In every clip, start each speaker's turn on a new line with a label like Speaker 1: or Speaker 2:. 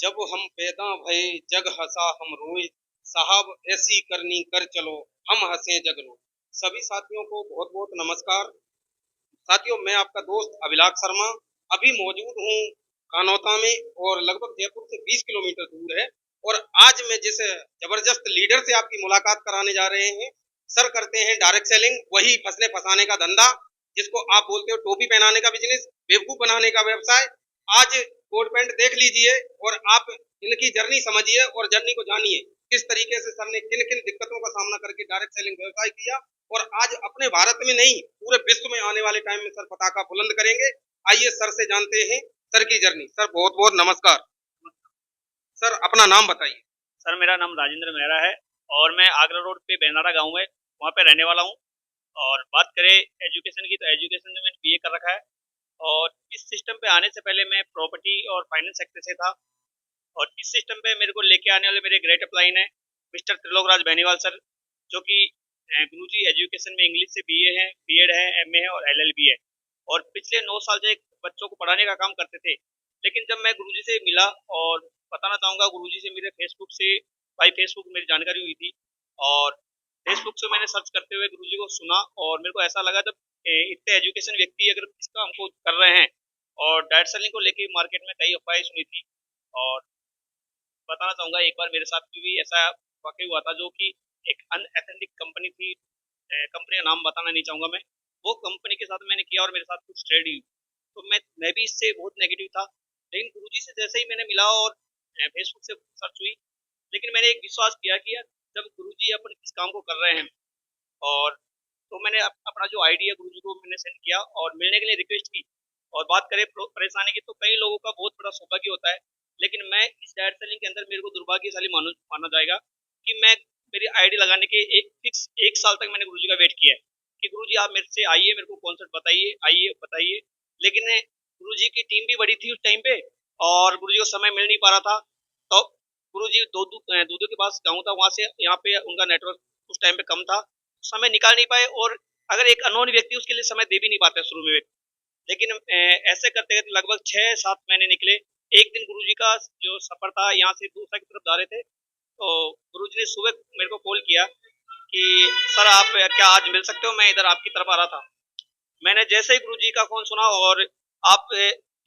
Speaker 1: जब हम पैदा भये जग हंसा हम रोए, साहब ऐसी करनी कर चलो, हम हंसे जग रोए। सभी साथियों को बहुत बहुत नमस्कार। साथियों, मैं आपका दोस्त अभिलाष शर्मा अभी मौजूद हूँ कानौता में, और लगभग जयपुर से 20 किलोमीटर दूर है। और आज मैं जिस जबरदस्त लीडर से आपकी मुलाकात कराने जा रहे हैं, सर करते हैं डायरेक्ट सेलिंग, वही फंसने फंसाने का धंधा, जिसको आप बोलते हो टोपी पहनाने का बिजनेस, बेवकूफ बनाने का व्यवसाय। आज कोट पैंट देख लीजिए और आप इनकी जर्नी समझिए और जर्नी को जानिए, किस तरीके से सर ने किन किन दिक्कतों का सामना करके डायरेक्ट सेलिंग व्यवसाय किया, और आज अपने भारत में नहीं पूरे विश्व में आने वाले टाइम में सर पताका बुलंद करेंगे। आइए सर से जानते हैं सर की जर्नी। सर बहुत बहुत नमस्कार। सर अपना नाम बताइए।
Speaker 2: सर मेरा नाम राजेंद्र मेहरा है और मैं आगरा रोड पे बेनारा गांव है, वहाँ पे रहने वाला हूँ। और बात करें एजुकेशन की, तो एजुकेशन में मैंने बीए कर रखा है। और इस सिस्टम पे आने से पहले मैं प्रॉपर्टी और फाइनेंस सेक्टर से था। और इस सिस्टम पे मेरे को लेके आने वाले मेरे ग्रेट अपलाइन है मिस्टर त्रिलोकराज बेनीवाल सर, जो कि गुरुजी एजुकेशन में इंग्लिश से बीए है, बीएड है, एमए है और एलएलबी है। और पिछले 9 साल से बच्चों को पढ़ाने का काम करते थे। लेकिन जब मैं गुरुजी से मिला, और बताना चाहूँगा गुरुजी से मेरे फेसबुक से, भाई फेसबुक मेरी जानकारी हुई थी। और फेसबुक से मैंने सर्च करते हुए गुरुजी को सुना, और मेरे को ऐसा लगा जब इतने एजुकेशन व्यक्ति अगर इस काम को कर रहे हैं, और डायरेक्ट सेलिंग को लेके मार्केट में कई अफवाहें सुनी थी। और बताना चाहूँगा एक बार मेरे साथ भी ऐसा वाकई हुआ था, जो कि एक अनएथेंटिक कंपनी थी। कंपनी का नाम बताना नहीं चाहूँगा मैं। वो कंपनी के साथ मैंने किया और मेरे साथ कुछ ट्रेड हुई, तो मैं भी इससे बहुत नेगेटिव था। लेकिन गुरुजी से जैसे ही मैंने मिला और फेसबुक से सर्च हुई, लेकिन मैंने एक विश्वास किया कि यार जब गुरुजी अपन इस काम को कर रहे हैं, और तो मैंने अपना जो आईडी है गुरुजी को मैंने सेंड किया और मिलने के लिए रिक्वेस्ट की। और बात करें परेशानी की, तो कई लोगों का बहुत बड़ा सौभाग्य होता है, लेकिन मैं इस डायरेक्ट सेलिंग के अंदर मेरे को दुर्भाग्यशाली माना जाएगा कि मैं मेरी आईडी लगाने के एक फिक्स 1 साल तक मैंने गुरुजी का वेट किया है कि गुरुजी आप मेरे से आइए, मेरे को कॉन्सेप्ट बताइए, आइए बताइए। लेकिन गुरुजी की टीम भी बड़ी थी उस टाइम पे, और गुरुजी को समय मिल नहीं पा रहा था। तो गुरुजी दूधू के पास गाँव था, वहाँ से यहाँ पे उनका नेटवर्क उस टाइम पे कम था, समय निकाल नहीं पाए। और अगर एक अननोन व्यक्ति उसके लिए समय दे भी नहीं पाते शुरू में। लेकिन ऐसे करते करते लगभग 6-7 महीने निकले। एक दिन गुरुजी का जो सफर था, यहाँ से दूसरा की तरफ जा रहे थे, तो गुरुजी ने सुबह मेरे को कॉल किया कि सर आप क्या आज मिल सकते हो, मैं इधर आपकी तरफ आ रहा था। मैंने जैसे ही गुरुजी का फोन सुना, और आप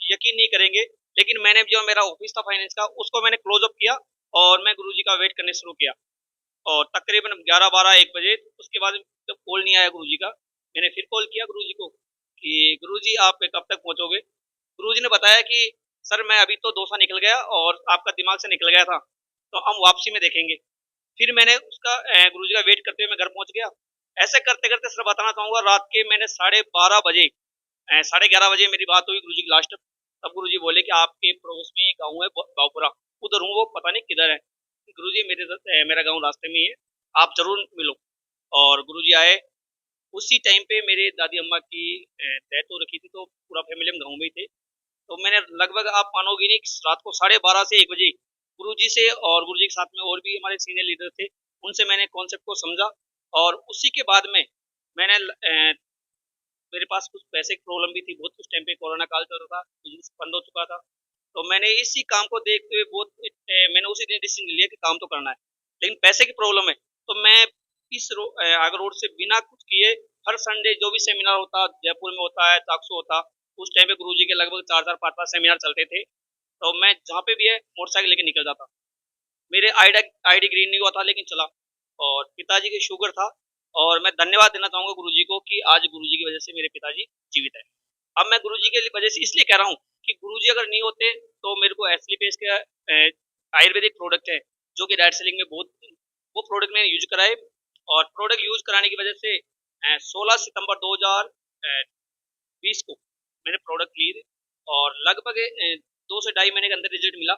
Speaker 2: यकीन नहीं करेंगे, लेकिन मैंने जो मेरा ऑफिस था फाइनेंस का, उसको मैंने क्लोज अप किया और मैं गुरुजी का वेट करने शुरू किया। और तकरीबन 11-12-1 बजे, उसके बाद जब कॉल नहीं आया गुरुजी का, मैंने फिर कॉल किया गुरुजी को कि गुरुजी आप कब तक पहुंचोगे। गुरुजी ने बताया कि सर मैं अभी तो डोसा निकल गया और आपका दिमाग से निकल गया था, तो हम वापसी में देखेंगे। फिर मैंने उसका गुरुजी का वेट करते हुए मैं घर पहुंच गया। ऐसे करते करते सर बताना चाहूँगा, रात के मैंने 12:30 बजे, 11:30 बजे मेरी बात हुई गुरुजी की लास्ट। तब गुरुजी बोले कि आपके पड़ोस में एक गाँव है बावपुरा, उधर हूँ, वो पता नहीं किधर है। गुरुजी मेरा गाँव रास्ते में ही है, आप जरूर मिलो। और गुरुजी आए। उसी टाइम पे मेरे दादी अम्मा की डेथ हो रखी थी, तो पूरा फैमिली हम गाँव में ही थे। तो मैंने लगभग, आप मानोगे नहीं, रात को 12:30 से 1 बजे गुरुजी से, और गुरुजी के साथ में और भी हमारे सीनियर लीडर थे, उनसे मैंने कॉन्सेप्ट को समझा। और उसी के बाद में मैंने मेरे पास कुछ पैसे की प्रॉब्लम भी थी, बहुत कुछ टाइम पे कोरोना काल चल रहा था, बिजनेस बंद हो चुका था। तो मैंने इसी काम को देखते हुए मैंने उसी दिन डिसीजन लिया कि काम तो करना है, लेकिन पैसे की प्रॉब्लम है। तो मैं आगर रोड से बिना कुछ किए, हर संडे जो भी सेमिनार होता, जयपुर में होता है, चाकसू होता, उस टाइम पे गुरुजी के लगभग 4-4 5-5 सेमिनार चलते थे। तो मैं जहाँ पे भी है मोटरसाइकिल लेके निकल जाता। मेरे आईडी ग्रीन नहीं हुआ था, लेकिन चला। और पिताजी की शुगर था, और मैं धन्यवाद देना चाहूंगा गुरुजी को कि आज गुरुजी की वजह से मेरे पिताजी जीवित है। अब मैं गुरुजी के वजह से इसलिए कह रहा हूँ कि गुरुजी अगर नहीं होते, तो मेरे को एस्लीपेस के आयुर्वेदिक प्रोडक्ट है, जो कि डायरेक्ट सेलिंग में बहुत, वो प्रोडक्ट मैंने यूज कराए। और प्रोडक्ट यूज कराने की वजह से 16 सितंबर 2020 को मैंने प्रोडक्ट लिए थे, और लगभग 2 से ढाई महीने के अंदर रिजल्ट मिला।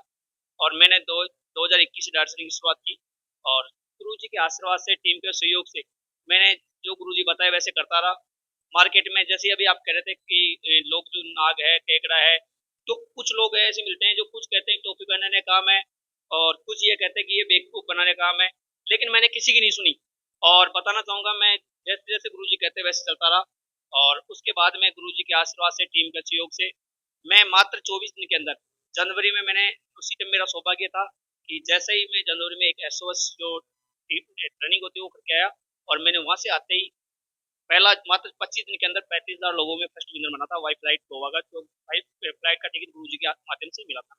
Speaker 2: और मैंने 2021 से डायरेक्ट सेलिंग की शुरुआत की। और गुरुजी के आशीर्वाद से, टीम के सहयोग से, मैंने जो गुरुजी बताए वैसे करता रहा। मार्केट में जैसे अभी आप कह रहे थे कि लोग जो नाग है, केकड़ा है, तो कुछ लोग ऐसे मिलते हैं जो कुछ कहते हैं टोपी पहनाने का काम है, और कुछ ये कहते हैं कि ये बेवकूफ बनाने का काम है। लेकिन मैंने किसी की नहीं सुनी, और बताना चाहूंगा मैं जैसे जैसे गुरुजी कहते हैं वैसे चलता रहा। और उसके बाद में गुरुजी के आशीर्वाद से, टीम के सहयोग से, मैं मात्र 24 दिन के अंदर जनवरी में मैंने उसी टाइम मेरा सौभाग्य था कि जैसे ही मैं जनवरी में एक एसओएस जो ट्रेनिंग होती है वो करके आया, और मैंने वहाँ से आते ही पहला मात्र 25 दिन के अंदर 35,000 लोगों में फर्स्ट विनर बना था वाई फ्लाइट गोवा का, जो वाई फ्लाइट का टिकट गुरु जी के माध्यम से मिला था।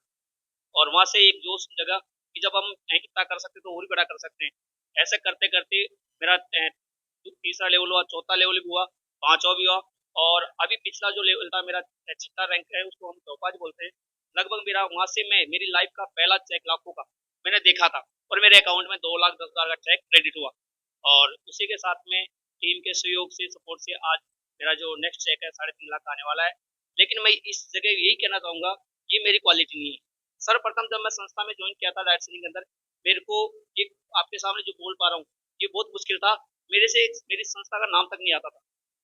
Speaker 2: और वहाँ से एक जोश जगह कि जब हम इतना कर सकते तो और भी बड़ा कर सकते हैं। ऐसे करते करते मेरा तीसरा लेवल हुआ, चौथा लेवल भी हुआ, पांचवा भी हुआ, और अभी पिछला जो लेवल था मेरा छठा रैंक है, उसको हम टॉपाज बोलते हैं। लगभग मेरा वहाँ से मैं मेरी लाइफ का पहला चेक लाखों का मैंने देखा था, और मेरे अकाउंट में 2,10,000 का चेक क्रेडिट हुआ। और उसी के साथ में टीम के सहयोग से, सपोर्ट से आज मेरा जो नेक्स्ट चेक है 3.5 लाख का आने वाला है। लेकिन मैं इस जगह यही कहना चाहूंगा, ये मेरी क्वालिटी नहीं है। सर्वप्रथम जब मैं संस्था में ज्वाइन किया था डाइट सेलिंग के अंदर, मेरे को ये आपके सामने जो बोल पा रहा हूँ ये बहुत मुश्किल था। मेरे से मेरी संस्था का नाम तक नहीं आता था,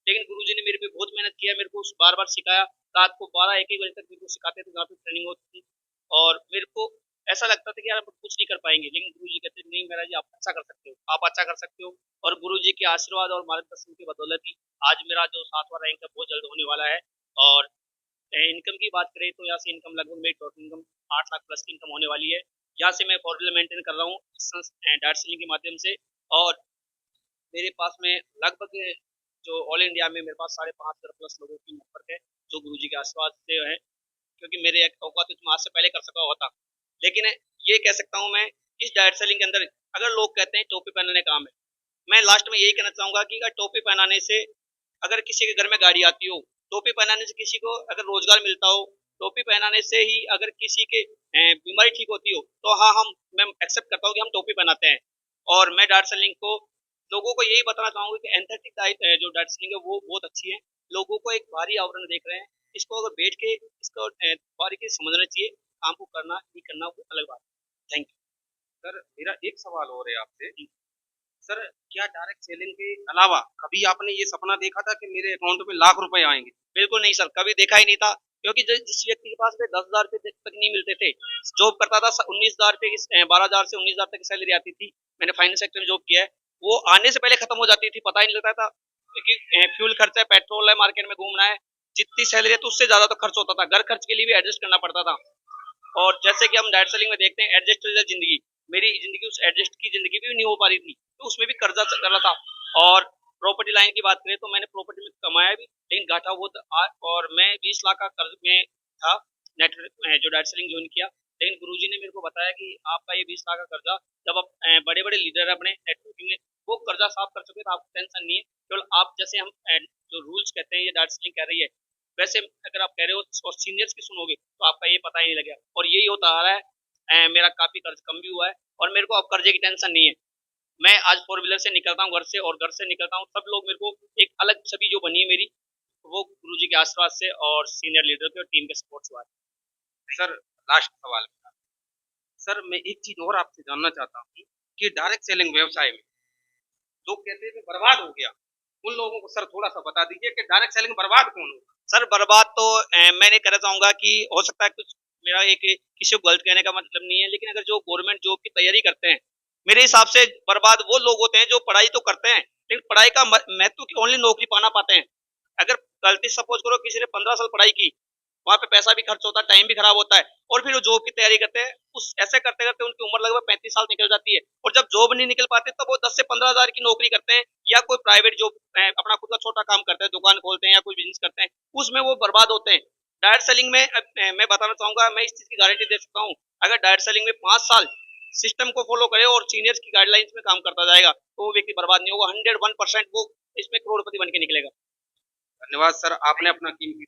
Speaker 2: लेकिन गुरुजी ने मेरे पे बहुत मेहनत किया, मेरे को बार बार सिखाया। रात को 12-1 बजे तक मेरे को सिखाते थे, जहाँ पे ट्रेनिंग होती थी। और मेरे को ऐसा लगता था कि यार आप कुछ नहीं कर पाएंगे, लेकिन गुरुजी कहते नहीं मेरा जी, आप अच्छा कर सकते हो, आप अच्छा कर सकते हो। और गुरुजी के आशीर्वाद और मार्गदर्शन की बदौलत ही आज मेरा जो 7वां रैंक है बहुत जल्द होने वाला है। और इनकम की बात करें तो यहाँ से इनकम लगभग मेरी टोटल इनकम 8 लाख प्लस की इनकम होने वाली है। यहाँ से मैं फॉर्मूला मेंटेन कर रहा हूँ डाइट सेलिंग के माध्यम से। और मेरे पास में लगभग जो ऑल इंडिया में मेरे पास 5,500 प्लस लोगों की नेटवर्क है, जो गुरुजी के आशीर्वाद से है। क्योंकि मेरे औकात तो मैं आज से पहले कर सका होता, लेकिन ये कह सकता हूँ मैं, इस डाइट सेलिंग के अंदर अगर लोग कहते हैं टोपी पहनने काम है, मैं लास्ट में यही कहना चाहूंगा कि अगर टोपी पहनाने से अगर किसी के घर में गाड़ी आती हो, टोपी पहनाने से किसी को अगर रोजगार मिलता हो, टोपी पहनाने से ही अगर किसी के बीमारी ठीक होती हो, तो हाँ मैं एक्सेप्ट करता हूँ कि हम टोपी पहनाते हैं। और मैं डाइट सेलिंग को लोगों को यही बताना चाहूंगा कि एंथेटिक डाइट जो डाइट सेलिंग है वो बहुत अच्छी है। लोगों को एक भारी आवरण देख रहे हैं, इसको अगर बैठ के इसको बारीकी से समझना चाहिए, काम को करना नहीं करना वो अलग बात है। थैंक
Speaker 1: सर मेरा एक सवाल और है आपसे। सर क्या डायरेक्ट सेलिंग के अलावा कभी आपने ये सपना देखा था कि मेरे अकाउंट में लाख रुपए आएंगे?
Speaker 2: बिल्कुल नहीं सर, कभी देखा ही नहीं था। क्योंकि जिस व्यक्ति के पास में 10,000 रुपए तक नहीं मिलते थे, जॉब करता था 19,000 रुपए 12,000 से 19,000 तक की सैलरी आती थी। मैंने फाइनेंस सेक्टर में जॉब किया है, वो आने से पहले खत्म हो जाती थी, पता ही नहीं लगता था। क्योंकि फ्यूल खर्चा है, पेट्रोल है, मार्केट में घूमना है, जितनी सैलरी है तो उससे ज्यादा तो खर्च होता था, घर खर्च के लिए भी एडजस्ट करना पड़ता था। और जैसे कि हम डाइट सेलिंग में देखते हैं, एडजस्ट जिंदगी, मेरी जिंदगी उस एडजस्ट की जिंदगी भी नहीं हो पा रही थी, तो उसमें भी कर्जा कर रहा था। और प्रॉपर्टी लाइन की बात करें तो मैंने प्रॉपर्टी में कमाया भी, लेकिन घाटा बहुत। और मैं 20 लाख का कर्ज में था नेटवर्क जो डाइट सेलिंग ज्वाइन किया। लेकिन गुरुजी ने मेरे को बताया कि आपका ये 20 लाख का कर्जा, जब आप बड़े बड़े लीडर अपने नेटवर्किंग में वो कर्जा साफ कर चुके तो आपको टेंशन नहीं है। केवल आप जैसे हम जो रूल्स कहते हैं ये डाइट सेलिंग कह रही है, वैसे अगर आप कह रहे हो और सीनियर्स की सुनोगे तो आपका ये पता ही नहीं लगेगा। और यही होता आ रहा है, मेरा काफी कर्ज कम भी हुआ है, और मेरे को अब कर्जे की टेंशन नहीं है। मैं आज 4 व्हीलर से निकलता हूँ घर से, और घर से निकलता हूँ सब लोग मेरे को एक अलग छवि जो बनी है मेरी, वो गुरुजी के आशीर्वाद से और सीनियर लीडर के और टीम के सपोर्ट से।
Speaker 1: सर लास्ट सवाल मेरा। सर मैं एक चीज और आपसे जानना चाहता हूँ कि डायरेक्ट सेलिंग व्यवसाय में लोग कहते हैं कि बर्बाद हो गया, उन लोगों को सर थोड़ा सा बता दीजिए कि डायरेक्ट सेलिंग बर्बाद कौन होगा?
Speaker 2: सर बर्बाद तो मैं नहीं कहना चाहूंगा कि हो सकता है कुछ, मेरा एक किसी को गलत कहने का मतलब नहीं है, लेकिन अगर जो गवर्नमेंट जॉब की तैयारी करते हैं, मेरे हिसाब से बर्बाद वो लोग होते हैं जो पढ़ाई तो करते हैं, लेकिन पढ़ाई का महत्व की ओनली नौकरी पाना पाते हैं। अगर गलती सपोज करो किसी ने 15 साल पढ़ाई की, वहां पे पैसा भी खर्च होता है, टाइम भी खराब होता है, और फिर वो जॉब की तैयारी करते हैं, उस ऐसे करते करते उनकी उम्र लगभग 35 साल निकल जाती है। और जब जॉब नहीं निकल पाते तब वो 10 से 15 हजार की नौकरी करते हैं, या कोई प्राइवेट जॉब अपना खुद का छोटा काम करते हैं, दुकान खोलते हैं या कोई बिजनेस करते हैं, उसमें वो बर्बाद होते हैं। डायरेक्ट सेलिंग में मैं बताना चाहूंगा, मैं इस चीज की गारंटी दे सकता हूँ, अगर डायरेक्ट सेलिंग में 5 साल सिस्टम को फॉलो करे और सीनियर्स की गाइडलाइंस में काम करता जाएगा, तो वो व्यक्ति बर्बाद नहीं होगा, 101% वो इसमें करोड़पति बन के निकलेगा।
Speaker 1: धन्यवाद सर, आपने अपना कीमती